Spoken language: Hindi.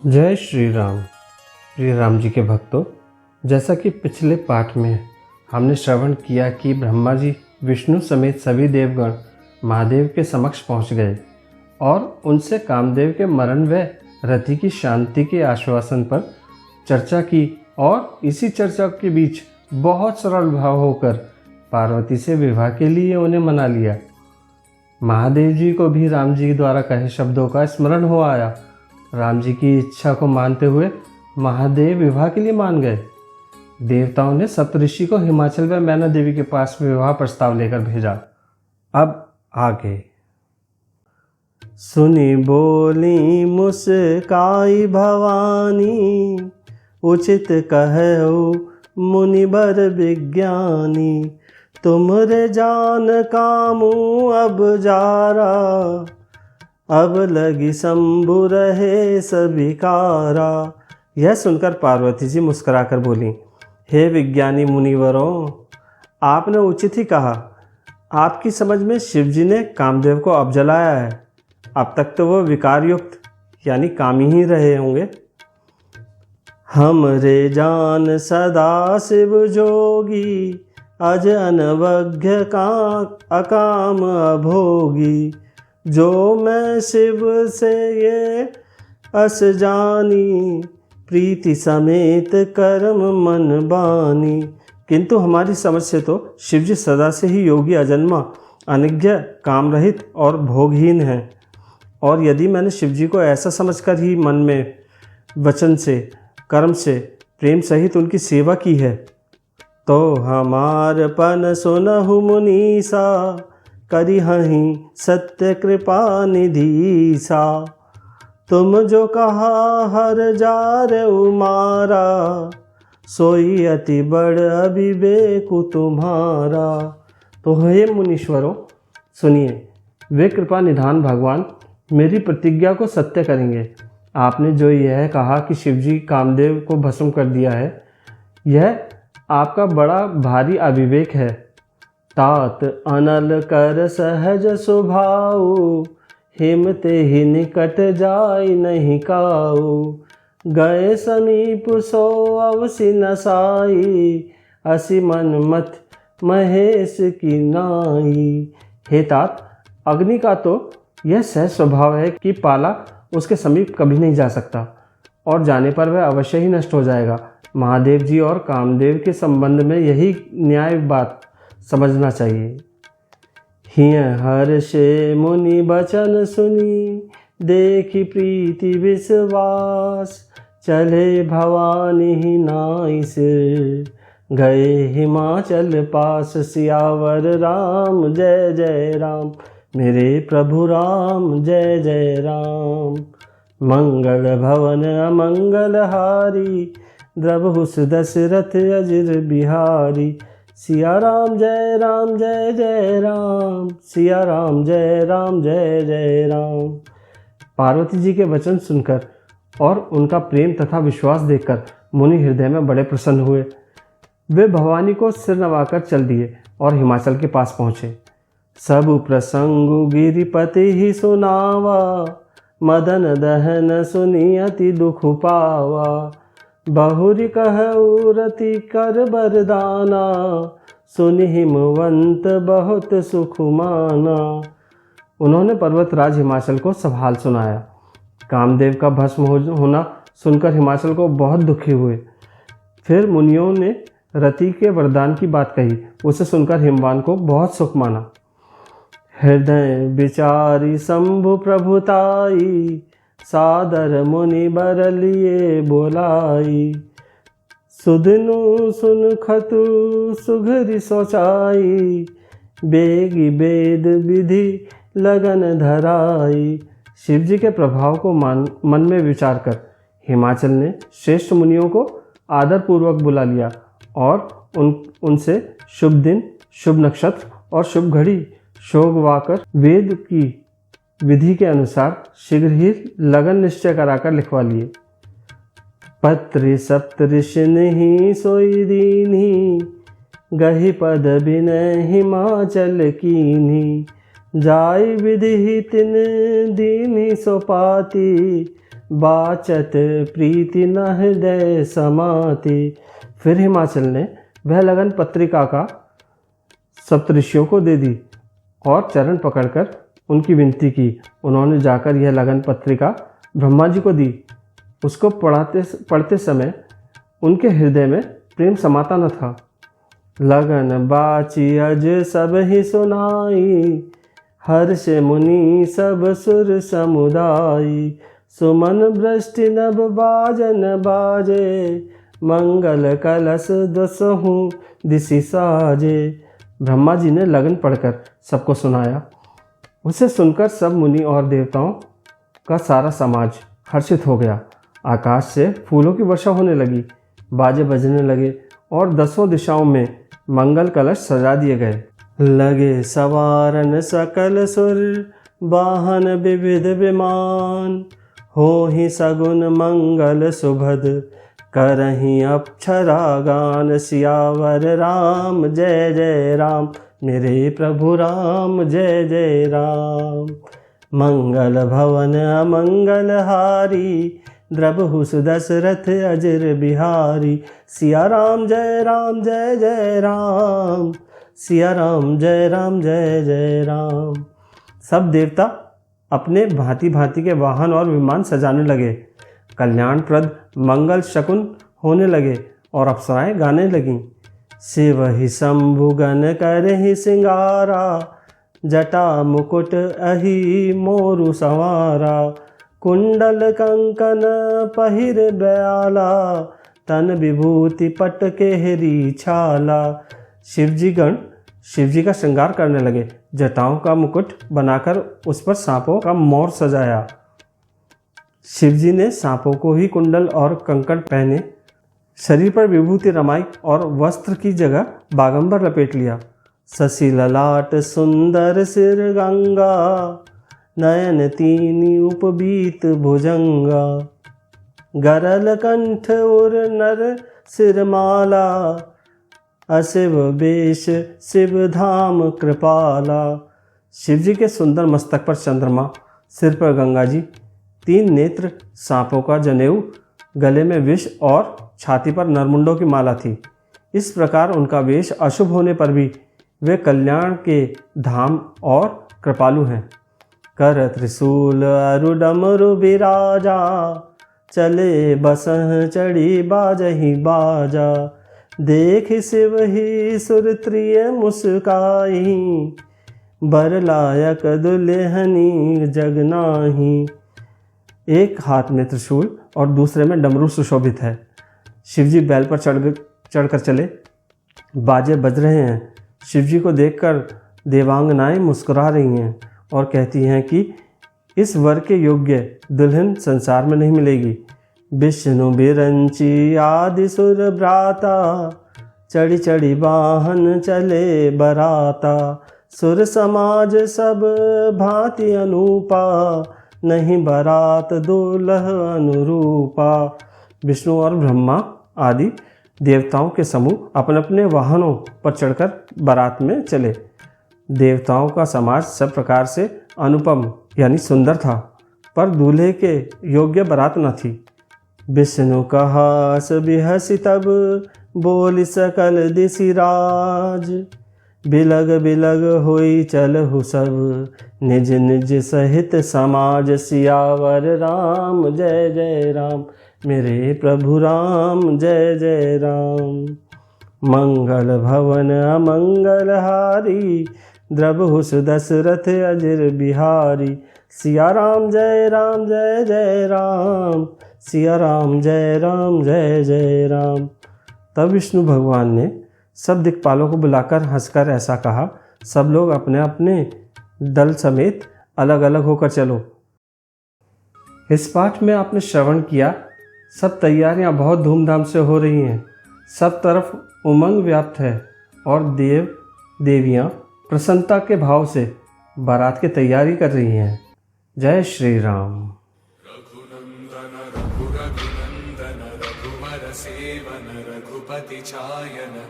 जय श्री राम। प्रिय राम जी के भक्तों, जैसा कि पिछले पाठ में हमने श्रवण किया कि ब्रह्मा जी विष्णु समेत सभी देवगण महादेव के समक्ष पहुंच गए और उनसे कामदेव के मरण व रति की शांति के आश्वासन पर चर्चा की और इसी चर्चा के बीच बहुत सरल भाव होकर पार्वती से विवाह के लिए उन्हें मना लिया। महादेव जी को भी राम जी द्वारा कहे शब्दों का स्मरण हो आया। राम जी की इच्छा को मानते हुए महादेव विवाह के लिए मान गए। देवताओं ने सप्तऋषि को हिमाचल व मैना देवी के पास विवाह प्रस्ताव लेकर भेजा। अब आगे। सुनी बोली मुस्काई भवानी, उचित कहऊ मुनिबर विज्ञानी। तुमरे जान कामू अब जारा, अब लगी शंभु रहे सबिकारा। यह सुनकर पार्वती जी मुस्कुराकर बोली, हे विज्ञानी मुनिवरों, आपने उचित ही कहा। आपकी समझ में शिव जी ने कामदेव को अब जलाया है। अब तक तो वो विकारयुक्त यानी कामी ही रहे होंगे। हमरे जान सदा शिव जोगी, अज अनवज्ञ का अकाम अभोगी। जो मैं शिव से ये अस जानी, प्रीति समेत कर्म मन बानी। किंतु हमारी समझ से तो शिव जी सदा से ही योगी, अजन्मा, अनिज्ञ, काम रहित और भोगहीन हैं। और यदि मैंने शिव जी को ऐसा समझकर ही मन में, वचन से, कर्म से, प्रेम सहित उनकी सेवा की है, तो हमार पन सुनहु मुनीसा, करिहहि सत्य कृपा निधीसा। तुम जो कहा हर जार उमारा, सोई अति बड़ अविवेकु तुम्हारा। तो हे मुनीश्वरों, सुनिए, वे कृपा निधान भगवान मेरी प्रतिज्ञा को सत्य करेंगे। आपने जो यह कहा कि शिवजी कामदेव को भस्म कर दिया है, यह आपका बड़ा भारी अविवेक है। तात अनल कर सहज स्वभाव, हिमते ही निकट जाय नहीं काऊ। गए समीप सो अवसि नसाई, असी मन मत महेश की नाई। हे तात, अग्नि का तो यह सहज स्वभाव है कि पाला उसके समीप कभी नहीं जा सकता और जाने पर वह अवश्य ही नष्ट हो जाएगा। महादेव जी और कामदेव के संबंध में यही न्याय बात समझना चाहिए। हिय हर्षे मुनि बचन सुनी, देखी प्रीति विश्वास। चले भवानी ही नाई सिर, गए हिमाचल पास। सियावर राम जय जय राम, मेरे प्रभु राम जय जय राम। मंगल भवन अमंगल हारी, द्रवहुस दशरथ अजिर बिहारी। सिया राम जय राम जय जय राम, सिया राम जय राम जय जय राम। पार्वती जी के वचन सुनकर और उनका प्रेम तथा विश्वास देखकर मुनि हृदय में बड़े प्रसन्न हुए। वे भवानी को सिर नवाकर चल दिए और हिमाचल के पास पहुँचे। सब प्रसंग गिरिपति ही सुनावा, मदन दहन सुनी अति दुख पावा। बहुरी कहऊ रति कर बरदाना, सुनि हिमवंत बहुत सुख माना। उन्होंने पर्वतराज हिमाचल को सब हाल सुनाया। कामदेव का भस्म होना सुनकर हिमाचल को बहुत दुखी हुए। फिर मुनियों ने रति के वरदान की बात कही। उसे सुनकर हिमवान को बहुत सुख माना। हृदय विचारी शंभु प्रभुताई, सादर मुनि बर लिए बोलाई। सुधनु सुन खतु सुघरी सोचाई, बेगी वेद विधि लगन धराई। शिव जी के प्रभाव को मन में विचार कर हिमाचल ने श्रेष्ठ मुनियों को आदरपूर्वक बुला लिया और उनसे शुभ दिन, शुभ नक्षत्र और शुभ घड़ी शोभवाकर वेद की विधि के अनुसार शीघ्र ही लगन निश्चय कराकर लिखवा लिए। पत्र सप्तऋषि ही सोई दीन्ही, गहि पद बिनय हिमाचल कीन्ही। जाय विधि तिन दीन्ही सोपाती, बाचत प्रीति न हृदय समाती। फिर हिमाचल ने वह लगन पत्रिका का सप्तऋषियों को दे दी और चरण पकड़कर उनकी विनती की। उन्होंने जाकर यह लगन पत्रिका ब्रह्मा जी को दी। उसको पढ़ते समय उनके हृदय में प्रेम समाता न था। लगन बाची अज सब ही सुनाई, हर्ष मुनि सब सुर समुदाई। सुमन वृष्टि नभ बाजन बाजे, मंगल कलश दसहूँ दिशि साजे। ब्रह्मा जी ने लगन पढ़कर सबको सुनाया। उसे सुनकर सब मुनि और देवताओं का सारा समाज हर्षित हो गया। आकाश से फूलों की वर्षा होने लगी, बाजे बजने लगे और दसों दिशाओं में मंगल कलश सजा दिए गए। लगे सवारन सकल सुर, वाहन विविध विमान। हो ही सगुन मंगल सुभद, करहीं अक्षरा गान। सियावर राम जय जय राम, मेरे प्रभु राम जय जय राम। मंगल भवन अमंगल हारी, द्रबहु सुदशरथ अजर बिहारी। सिया राम जय राम जय जय राम, सिया राम जय राम जय जय राम। सब देवता अपने भांति भांति के वाहन और विमान सजाने लगे। कल्याणप्रद मंगल शकुन होने लगे और अप्सराएं गाने लगीं। शिव ही शंभु गण करहि सिंगारा, जटा मुकुट अहि मोरु संवारा। कुंडल कंकन पहिर ब्याला, तन विभूति पट केहरी छाला। शिवजी का श्रृंगार करने लगे। जटाओं का मुकुट बनाकर उस पर सांपों का मोर सजाया। शिवजी ने सांपों को ही कुंडल और कंकण पहने, शरीर पर विभूति रमाई और वस्त्र की जगह बागंबर लपेट लिया। शशि ललाट सुंदर सिर गंगा, नयन तीनी उपबीत भुजंगा। गरल कंठ उर नर सिरमाला, अशिव वेश शिव धाम कृपाला। शिवजी के सुंदर मस्तक पर चंद्रमा, सिर पर गंगा जी, 3 नेत्र, सांपों का जनेऊ, गले में विष और छाती पर नरमुंडों की माला थी। इस प्रकार उनका वेश अशुभ होने पर भी वे कल्याण के धाम और कृपालु हैं। कर त्रिशूल अरु डमरु बिराजा, चले बसह चढ़ी बाजहि बाजा। देख शिव ही सुरत्रिय मुस्काई, बर लायक दुल्हनी जगनाही। एक हाथ में त्रिशूल और दूसरे में डमरू सुशोभित है। शिवजी बैल पर चढ़कर चले, बाजे बज रहे हैं। शिवजी को देखकर देवांगनाएं मुस्कुरा रही हैं और कहती हैं कि इस वर के योग्य दुल्हन संसार में नहीं मिलेगी। विष्णु बिरंची आदि सुर भ्राता, चढ़ी चढ़ी वाहन चले बराता। सुर समाज सब भांति अनूपा, नहीं बरात दुल्ह अनुरूपा। विष्णु और ब्रह्मा आदि देवताओं के समूह अपने अपने वाहनों पर चढ़कर बारात में चले। देवताओं का समाज सब प्रकार से अनुपम यानी सुंदर था, पर दूल्हे के योग्य बारात न थी। विष्णु कहा सभी हंसी तब, बोल सकल दिशि राज। बिलग बिलग होई चलहु सब, निज निज सहित समाज। सियावर राम जय जय राम, मेरे प्रभु राम जय जय राम। मंगल भवन अमंगल हारी, द्रबहु सुदशरथ अजर बिहारी। सिया राम जय राम जय जय राम, सिया राम जय राम जय जय राम। तब विष्णु भगवान ने सब दिक्पालों को बुलाकर हंसकर ऐसा कहा, सब लोग अपने अपने दल समेत अलग अलग होकर चलो। इस पाठ में आपने श्रवण किया, सब तैयारियां बहुत धूमधाम से हो रही हैं। सब तरफ उमंग व्याप्त है और देव देवियां प्रसन्नता के भाव से बारात की तैयारी कर रही हैं। जय श्री राम। रघुनंदन रघुरघुनंदन रघुवर सेवन रघुपति चायन